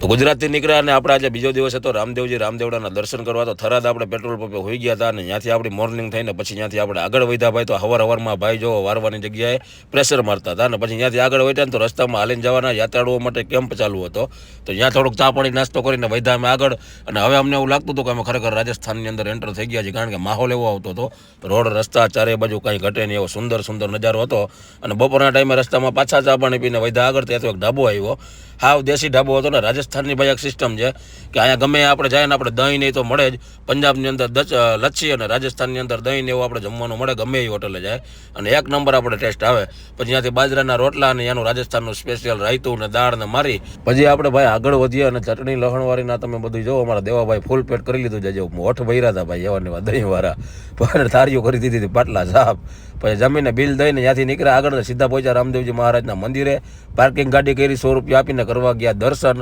તો ગુજરાતથી નીકળ્યા અને આપણે આજે બીજો દિવસ હતો રામદેવડાના દર્શન કરવા. તો થરાદ આપણે પેટ્રોલ પંપે હોઈ ગયા હતા અને ત્યાંથી આપણી મોર્નિંગ થઈને પછી ત્યાંથી આપણે આગળ વધ્યા. ભાઈ તો હવારમાં ભાઈ જો વારવાની જગ્યાએ પ્રેશર મારતા હતા અને પછી ત્યાંથી આગળ વધ્યા ને તો રસ્તામાં હાલીને જવાના યાત્રાળુઓ માટે કેમ્પ ચાલુ હતો. તો ત્યાં થોડુંક ચા પાણી નાસ્તો કરીને વધ્યા અમે આગળ. અને હવે અમને એવું લાગતું હતું કે અમે ખરેખર રાજસ્થાનની અંદર એન્ટર થઈ ગયા છીએ, કારણ કે માહોલ એવો આવતો હતો. રોડ રસ્તા ચારે બાજુ કાંઈ ઘટે નહીં એવો સુંદર નજારો હતો. અને બપોરના ટાઈમે રસ્તામાં પાછા ચા પાણી પીને વધ્યા આગળ. ત્યાં તો એક ઢાબો આવ્યો, હાવ દેશી ઢાબો હતો ને. રાજસ્થાનની ભાઈ એક સિસ્ટમ છે કે અહીંયા ગમે આપણે જાય ને આપણે દહીં નહીં તો મળે જ. પંજાબની અંદર લચ્છી અને રાજસ્થાનની અંદર દહીં ને એવું આપણે જમવાનું મળે ગમે એ હોટલે જાય અને એક નંબર આપણે ટેસ્ટ આવે. પછી ત્યાંથી બાજરાના રોટલા અને એનું રાજસ્થાનનું સ્પેશિયલ રાયતું ને દાળ ને મારી પછી આપણે ભાઈ આગળ વધીએ. અને ચટણી લહણવાળીના તમે બધું જોવો, અમારા દેવાભાઈ ફૂલ પેટ કરી લીધું છે. હોઠ ભર્યા હતા ભાઈ એવા દહીંવાળા, પણ થાળીઓ કરી દીધી હતી પાટલા સાફ. પછી જમીને બિલ દઈને ત્યાંથી નીકળ્યા આગળ સીધા પહોંચ્યા રામદેવજી મહારાજના મંદિરે. પાર્કિંગ ગાડી કરી 100 રૂપિયા આપીને કરવા ગયા દર્શન.